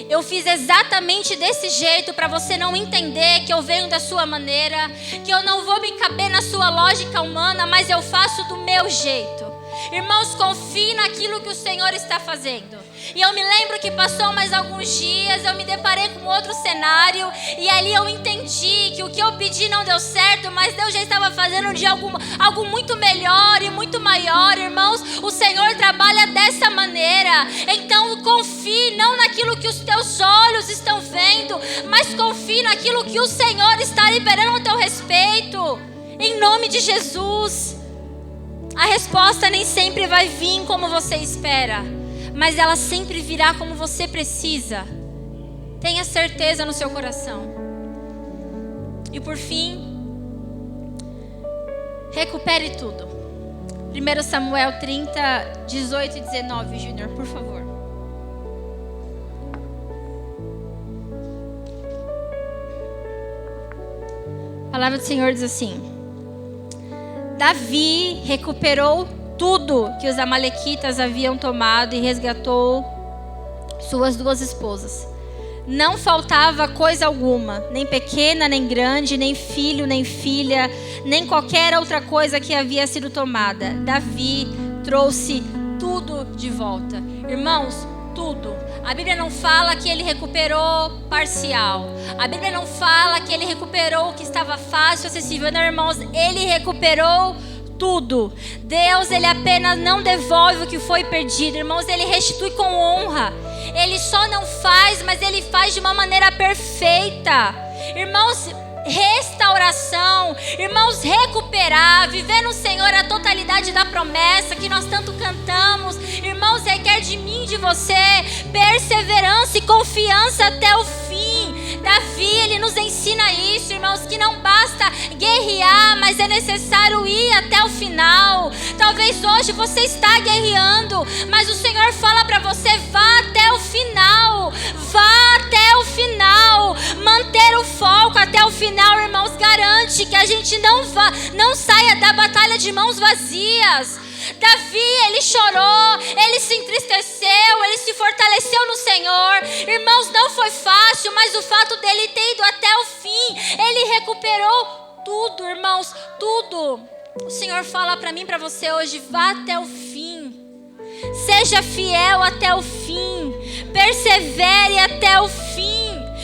Eu fiz exatamente desse jeito para você não entender que eu venho da sua maneira, que eu não vou me caber na sua lógica humana, mas eu faço do meu jeito. Irmãos, confie naquilo que o Senhor está fazendo. E eu me lembro que passou mais alguns dias, eu me deparei com outro cenário, e ali eu entendi que o que eu pedi não deu certo, mas Deus já estava fazendo de algo muito melhor e muito maior. Irmãos, o Senhor trabalha dessa maneira. Então confie não naquilo que os teus olhos estão vendo, mas confie naquilo que o Senhor está liberando ao teu respeito. Em nome de Jesus. A resposta nem sempre vai vir como você espera, mas ela sempre virá como você precisa. Tenha certeza no seu coração. E por fim, recupere tudo. 1 Samuel 30, 18 e 19, Júnior, por favor. A palavra do Senhor diz assim: Davi recuperou tudo que os amalequitas haviam tomado e resgatou suas 2 esposas. Não faltava coisa alguma, nem pequena, nem grande, nem filho, nem filha, nem qualquer outra coisa que havia sido tomada. Davi trouxe tudo de volta. Irmãos, tudo. A Bíblia não fala que ele recuperou parcial. A Bíblia não fala que ele recuperou o que estava fácil, acessível. Não, irmãos, ele recuperou tudo. Deus, ele apenas não devolve o que foi perdido. Irmãos, ele restitui com honra. Ele só não faz, mas ele faz de uma maneira perfeita. Irmãos, restauração, irmãos, recuperar, viver no Senhor a totalidade da promessa que nós tanto cantamos, irmãos, requer de mim, de você, perseverança e confiança até o fim. Davi, ele nos ensina isso, irmãos, que não basta guerrear, mas é necessário ir até o final. Talvez hoje você está guerreando, mas o Senhor fala para você, vá até o final, vá até o final. Manter o foco até o final, irmãos, garante que a gente não saia da batalha de mãos vazias. Davi, ele chorou, ele se entristeceu, ele se fortaleceu no Senhor. Irmãos, não foi fácil, mas o fato dele ter ido até o fim, ele recuperou tudo, irmãos, tudo. O Senhor fala para mim, para você hoje, vá até o fim. Seja fiel até o fim. Persevere até o fim.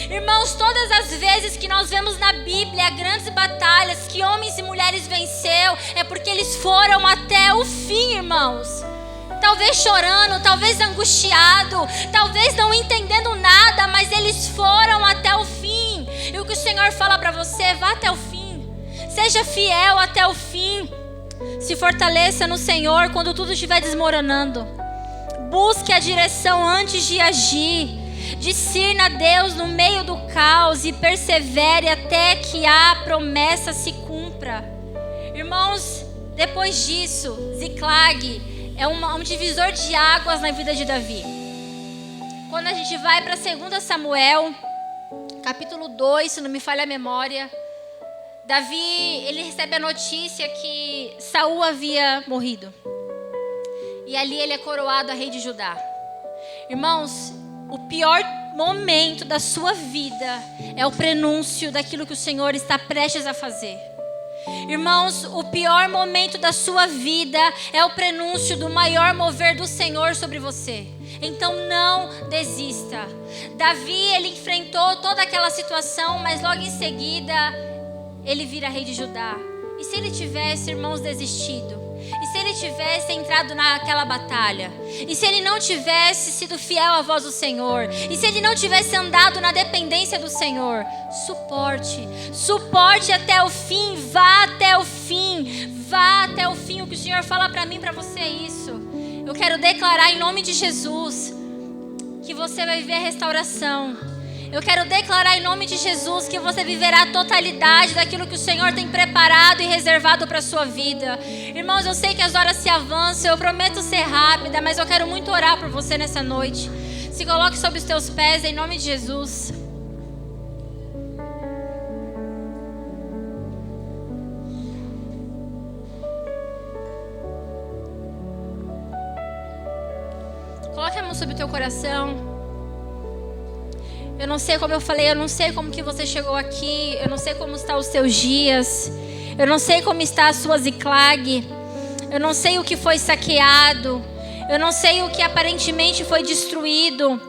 Irmãos, todas as vezes que nós vemos na Bíblia grandes batalhas que homens e mulheres venceu, é porque eles foram até o fim, irmãos. Talvez chorando, talvez angustiado, talvez não entendendo nada, mas eles foram até o fim. E o que o Senhor fala para você, vá até o fim. Seja fiel até o fim. Se fortaleça no Senhor quando tudo estiver desmoronando. Busque a direção antes de agir. Discirna Deus no meio do caos e persevere até que a promessa se cumpra. Irmãos, depois disso, Ziclag é um divisor de águas na vida de Davi. Quando a gente vai para 2 Samuel, capítulo 2, se não me falha a memória, Davi, ele recebe a notícia que Saul havia morrido. E ali ele é coroado a rei de Judá. Irmãos, o pior momento da sua vida é o prenúncio daquilo que o Senhor está prestes a fazer. Irmãos, o pior momento da sua vida é o prenúncio do maior mover do Senhor sobre você. Então não desista. Davi, ele enfrentou toda aquela situação, mas logo em seguida ele vira rei de Judá. E se ele tivesse, irmãos, desistido? E se ele tivesse entrado naquela batalha? E se ele não tivesse sido fiel à voz do Senhor? E se ele não tivesse andado na dependência do Senhor? Suporte até o fim, vá até o fim. Vá até o fim. O que o Senhor fala para mim, para você é isso. Eu quero declarar em nome de Jesus que você vai viver a restauração. Eu quero declarar em nome de Jesus que você viverá a totalidade daquilo que o Senhor tem preparado e reservado para a sua vida. Irmãos, eu sei que as horas se avançam, eu prometo ser rápida, mas eu quero muito orar por você nessa noite. Se coloque sobre os teus pés em nome de Jesus. Coloque a mão sobre o teu coração. Eu não sei, como eu falei, eu não sei como que você chegou aqui. Eu não sei como estão os seus dias. Eu não sei como está a sua Ziklag. Eu não sei o que foi saqueado. Eu não sei o que aparentemente foi destruído.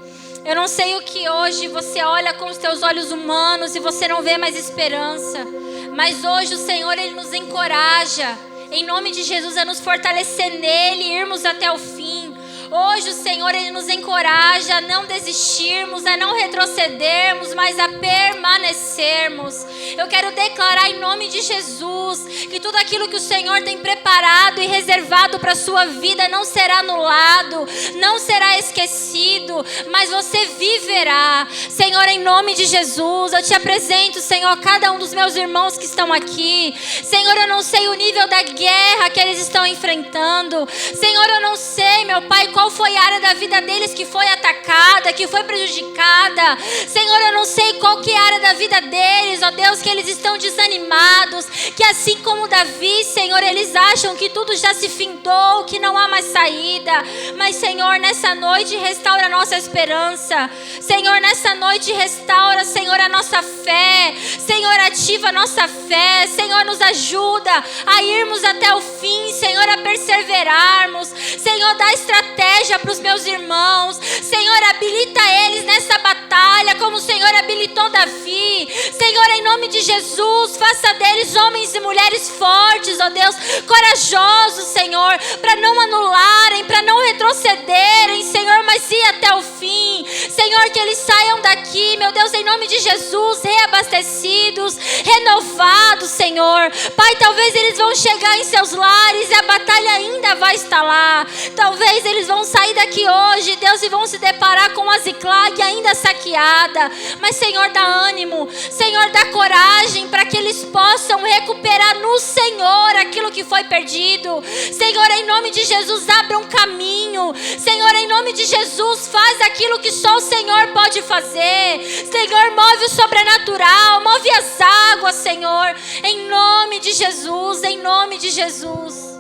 Eu não sei o que hoje você olha com os teus olhos humanos e você não vê mais esperança. Mas hoje o Senhor, Ele nos encoraja, em nome de Jesus, a nos fortalecer nele e irmos até o fim. Hoje o Senhor, Ele nos encoraja a não desistirmos, a não retrocedermos, mas a permanecermos. Eu quero declarar em nome de Jesus que tudo aquilo que o Senhor tem preparado e reservado para a sua vida não será anulado, não será esquecido, mas você viverá. Senhor, em nome de Jesus, eu te apresento, Senhor, cada um dos meus irmãos que estão aqui. Senhor, eu não sei o nível da guerra que eles estão enfrentando. Senhor, eu não sei, meu Pai, qual foi a área da vida deles que foi atacada, que foi prejudicada. Senhor, eu não sei qual que é a área da vida deles, ó Deus, que eles estão desanimados, que assim como Davi, Senhor, eles acham que tudo já se findou, que não há mais saída. Mas, Senhor, nessa noite restaura a nossa esperança. Senhor, nessa noite restaura, Senhor, a nossa fé. Senhor, ativa a nossa fé. Senhor, nos ajuda a irmos até o fim, Senhor, a perseverarmos. Senhor, dá estratégia para os meus irmãos. Senhor, habilita eles nessa batalha como o Senhor habilitou Davi. Senhor, em nome de Jesus, faça deles homens e mulheres fortes, ó Deus, corajosos, Senhor, para não anularem, para não retrocederem, Senhor, mas ir até o fim. Senhor, que eles saiam daqui, meu Deus, em nome de Jesus, reabastecidos, renovados, Senhor. Pai, talvez eles vão chegar em seus lares e a batalha ainda vai estar lá. Talvez eles vão sair daqui hoje, Deus, e vão se deparar com a Ziklag ainda saqueada. Mas, Senhor, dá ânimo, Senhor, dá coragem para que eles possam recuperar no Senhor aquilo que foi perdido. Senhor, em nome de Jesus, abra um caminho. Senhor, em nome de Jesus, faz aquilo que só o Senhor pode fazer. Senhor, move o sobrenatural, move as águas, Senhor, em nome de Jesus, em nome de Jesus.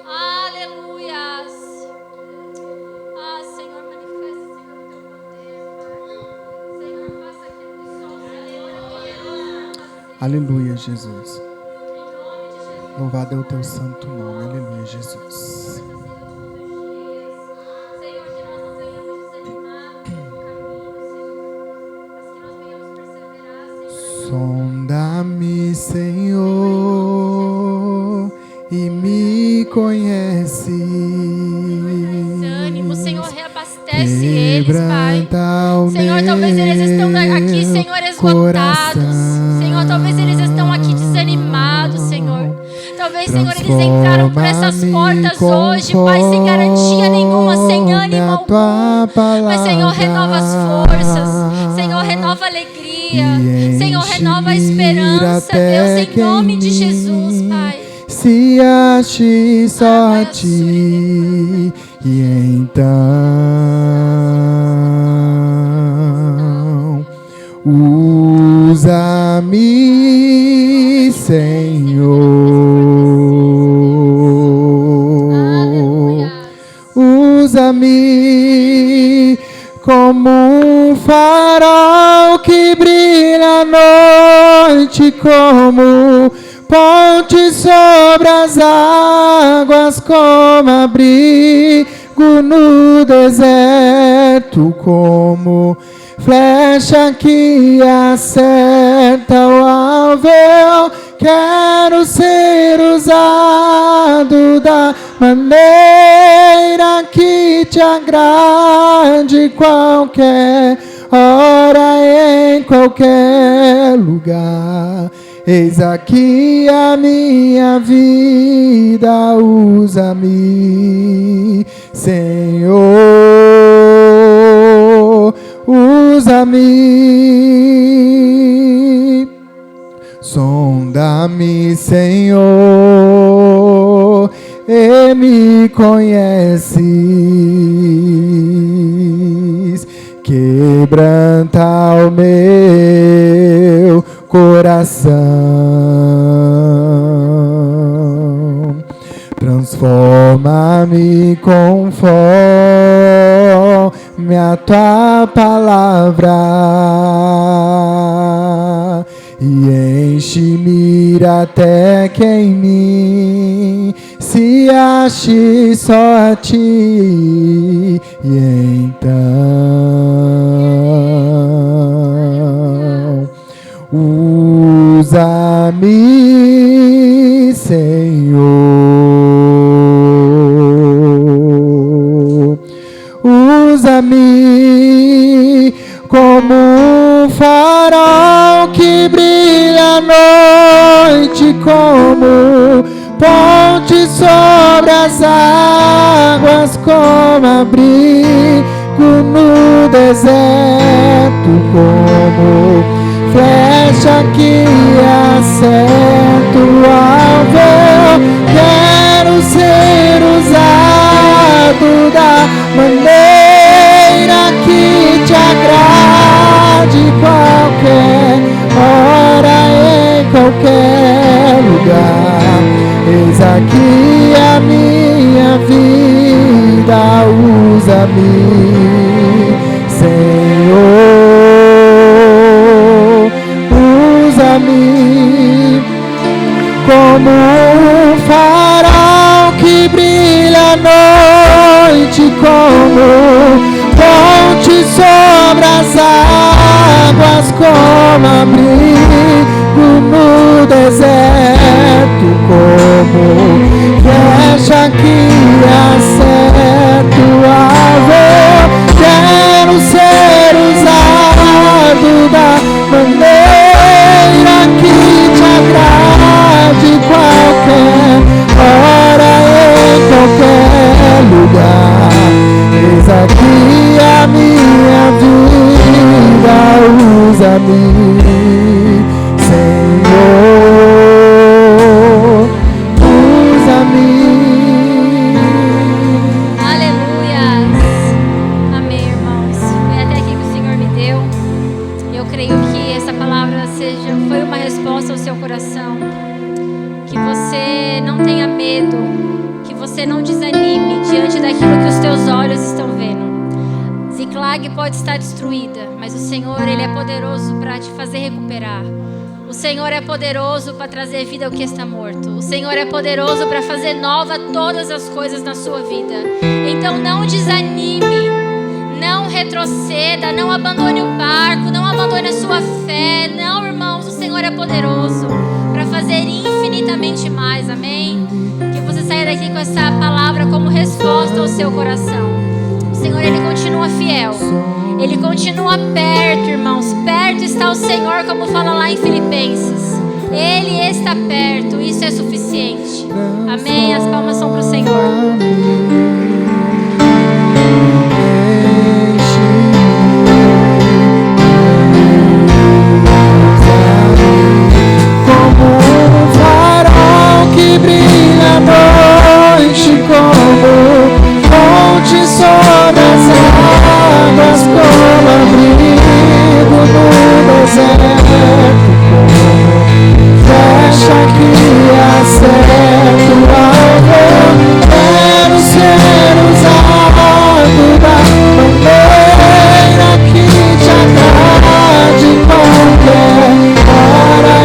Aleluia. Senhor, manifesta, Senhor, o teu poder. Senhor, faça aquilo que só o Senhor. Aleluia, Jesus. Louvado é o teu santo nome. Aleluia, Jesus. Senhor, que nós não venhamos desanimar no caminho, Senhor, mas que nós venhamos perseverar, Senhor. Sonda-me, Senhor, e me conhece. Ânimo, Senhor, reabastece eles, Pai. Senhor, talvez eles estão aqui, Senhor, esgotados. Senhor, talvez eles estão aqui desanimados, Senhor. Talvez, Senhor, eles entraram por essas portas hoje, Pai, sem garantia nenhuma, sem ânimo algum. Mas, Senhor, renova as forças. Senhor, renova a alegria. Senhor, renova a esperança, Deus, em nome de Jesus, Pai. Se ache só ti, e então usa-me, Senhor. Usa-me como um farol que brilha à noite, como ponte sobre as águas, como abrigo no deserto, como flecha que acerta o alvo. Eu quero ser usado usado da maneira que te agrade, qualquer hora, em qualquer lugar. Eis aqui a minha vida, usa-me, Senhor, usa-me. Sonda-me, Senhor, e me conheces. Quebranta o meu coração, transforma-me conforme a tua palavra e enche-me até que em mim se ache só a ti. E então usa-me, Senhor, usa-me como um farol que brilha à noite, como ponte sobre as águas, como abrigo no deserto, como flecha que acerta o alvo. Quero ser usado da maneira que te agrade, qualquer hora, em qualquer lugar. Eis aqui a minha vida, usa-me, Senhor, usa-me como um farol que brilha à noite, como ponte sobre as águas, como abrigo no deserto, como flecha que acerta o alvo. Quero ser usado da maneira que te agrade, qualquer hora, em qualquer lugar. Eis aqui a minha vida, usa-me, Senhor, usa-me. Aleluias. Amém, irmãos. Foi até aqui que o Senhor me deu. Eu creio que essa palavra foi uma resposta ao seu coração. Que você não tenha medo, que você não desanime diante daquilo que os teus olhos estão vendo. Ziklag pode estar destruída, mas o Senhor, Ele é poderoso para te fazer recuperar. O Senhor é poderoso para trazer vida ao que está morto. O Senhor é poderoso para fazer nova todas as coisas na sua vida. Então não desanime, não retroceda, não abandone o barco, não abandone a sua fé. Não, irmãos, o Senhor é poderoso para fazer infinitamente mais, amém? Que você saia daqui com essa palavra como resposta ao seu coração. O Senhor, Ele continua fiel. Ele continua perto, irmãos. Perto está o Senhor, como fala lá em Filipenses. Ele está perto, isso é suficiente. Amém? As palmas são para o Senhor. Como um farol que brilha à noite, como ponte sobre as águas, como abrigo no deserto, como flecha que acerta o alvo. Quero ser usado da maneira que te agrade, qualquer hora,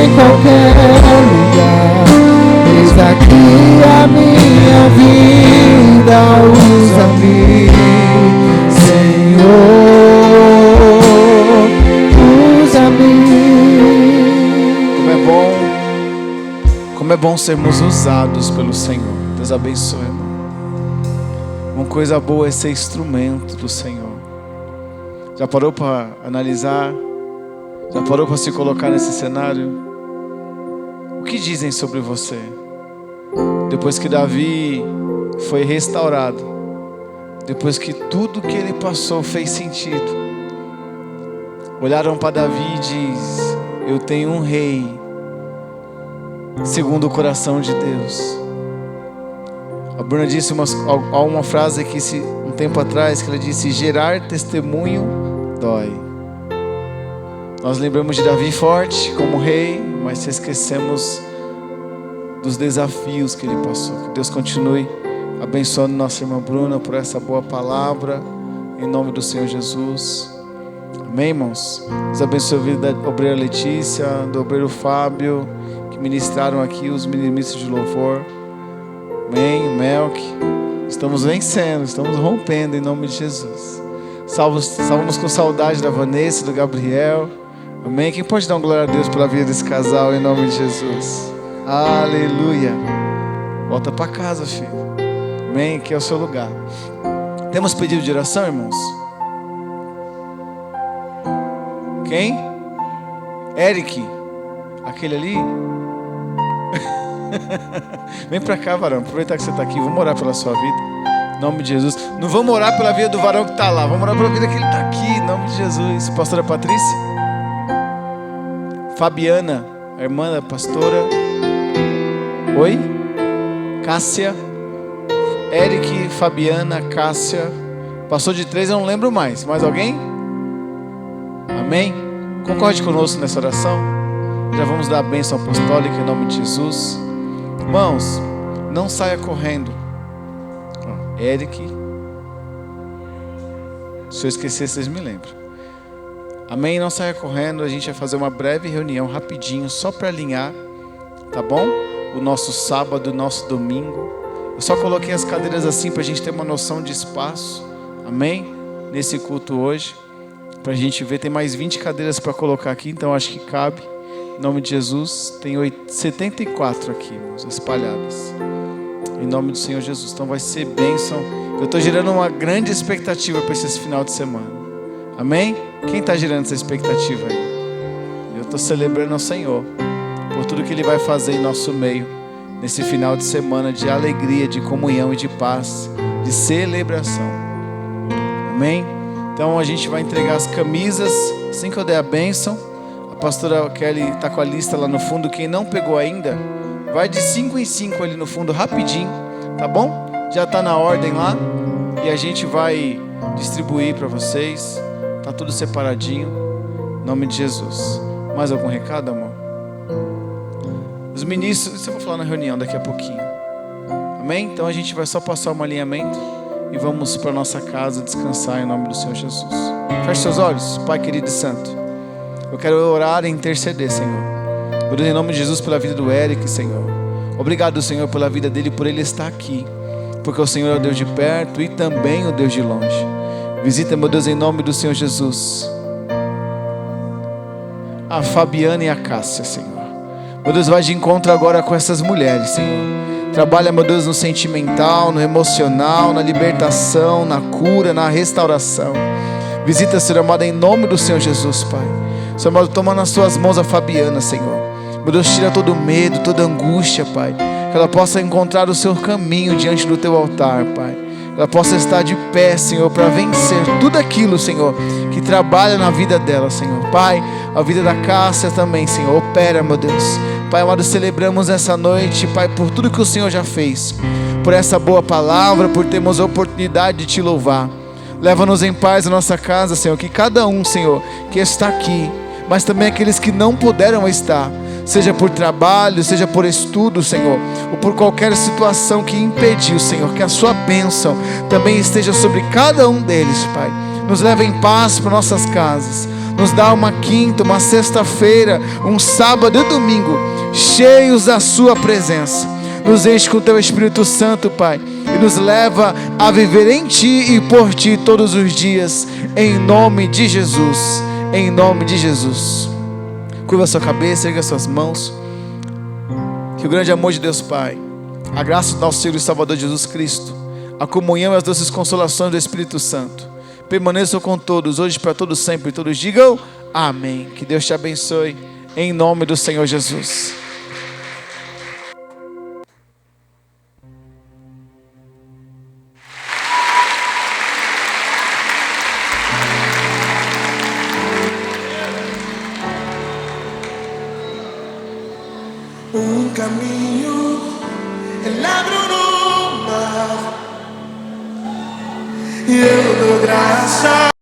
em qualquer lugar. Eis aqui a minha vida, usa-me, Senhor, usa-me. Como é bom sermos usados pelo Senhor. Deus abençoe, irmão. Uma coisa boa é ser instrumento do Senhor. Já parou para analisar? Já parou para se colocar nesse cenário? O que dizem sobre você? Depois que Davi foi restaurado, depois que tudo que ele passou fez sentido, olharam para Davi e diz: eu tenho um rei segundo o coração de Deus. A Bruna disse uma frase que um tempo atrás, que ela disse: gerar testemunho dói. Nós lembramos de Davi forte como rei, mas esquecemos dos desafios que ele passou. Que Deus continue abençoando nossa irmã Bruna por essa boa palavra, em nome do Senhor Jesus. Amém, irmãos? Deus abençoe a vida da obreira Letícia, do obreiro Fábio, que ministraram aqui, os ministros de louvor. Amém, Melk. Estamos vencendo, estamos rompendo em nome de Jesus. Salvamos com saudade da Vanessa e do Gabriel. Amém. Quem pode dar uma glória a Deus pela vida desse casal em nome de Jesus? Aleluia. Volta para casa, filho. Amém. Aqui é o seu lugar. Temos pedido de oração, irmãos? Quem? Eric. Aquele ali? Vem pra cá, varão. Aproveitar que você está aqui. Vamos orar pela sua vida. Em nome de Jesus. Não vamos orar pela vida do varão que está lá. Vamos orar pela vida que ele está aqui. Em nome de Jesus. Pastora Patrícia. Fabiana, a irmã da pastora. Oi? Cássia. Eric, Fabiana, Cássia. Passou de 3, eu não lembro mais. Mais alguém? Amém? Concorde conosco nessa oração. Já vamos dar a bênção apostólica em nome de Jesus. Irmãos, não saia correndo. Eric. Se eu esquecer, vocês me lembram. Amém? Não saia correndo. A gente vai fazer uma breve reunião, rapidinho, só para alinhar, tá bom? O nosso sábado, o nosso domingo. Eu só coloquei as cadeiras assim para a gente ter uma noção de espaço. Amém? Nesse culto hoje. Para a gente ver, tem mais 20 cadeiras para colocar aqui, então acho que cabe. Em nome de Jesus, tem 74 aqui, irmãos, espalhadas. Em nome do Senhor Jesus. Então vai ser bênção. Eu estou gerando uma grande expectativa para esse final de semana. Amém? Quem está gerando essa expectativa aí? Eu estou celebrando ao Senhor por tudo que Ele vai fazer em nosso meio nesse final de semana de alegria, de comunhão e de paz, de celebração. Amém? Então a gente vai entregar as camisas assim que eu der a bênção. A pastora Kelly está com a lista lá no fundo. Quem não pegou ainda, vai de 5 em 5 ali no fundo, rapidinho, tá bom? Já está na ordem lá. E a gente vai distribuir para vocês. Tá tudo separadinho. Em nome de Jesus. Mais algum recado, amor? Os ministros, isso eu vou falar na reunião daqui a pouquinho. Amém? Então a gente vai só passar um alinhamento e vamos para nossa casa descansar em nome do Senhor Jesus. Feche seus olhos, Pai querido e santo. Eu quero orar e interceder, Senhor. Por em nome de Jesus, pela vida do Eric, Senhor. Obrigado, Senhor, pela vida dele, por ele estar aqui. Porque o Senhor é o Deus de perto e também o Deus de longe. Visita, meu Deus, em nome do Senhor Jesus, a Fabiana e a Cássia, Senhor. Meu Deus, vai de encontro agora com essas mulheres, Senhor. Trabalha, meu Deus, no sentimental, no emocional, na libertação, na cura, na restauração. Visita, Senhor amado, em nome do Senhor Jesus, Pai. Senhor amado, toma nas tuas mãos a Fabiana, Senhor. Meu Deus, tira todo medo, toda angústia, Pai. Que ela possa encontrar o seu caminho diante do teu altar, Pai. Ela possa estar de pé, Senhor, para vencer tudo aquilo, Senhor, que trabalha na vida dela, Senhor. Pai, a vida da Cássia também, Senhor. Opera, meu Deus. Pai amado, celebramos essa noite, Pai, por tudo que o Senhor já fez. Por essa boa palavra, por termos a oportunidade de te louvar. Leva-nos em paz à nossa casa, Senhor. Que cada um, Senhor, que está aqui, mas também aqueles que não puderam estar, seja por trabalho, seja por estudo, Senhor, ou por qualquer situação que impediu, Senhor, que a sua bênção também esteja sobre cada um deles, Pai. Nos leva em paz para nossas casas. Nos dá uma quinta, uma sexta-feira, um sábado e domingo, cheios da sua presença. Nos enche com o teu Espírito Santo, Pai, e nos leva a viver em ti e por ti todos os dias, em nome de Jesus. Em nome de Jesus. Curva a sua cabeça, erga suas mãos. Que o grande amor de Deus Pai, a graça do nosso Senhor e Salvador Jesus Cristo, a comunhão e as doces consolações do Espírito Santo permaneçam com todos, hoje para todos sempre. Todos digam amém. Que Deus te abençoe, em nome do Senhor Jesus. Um caminho ele abre no mar, e eu dou graça.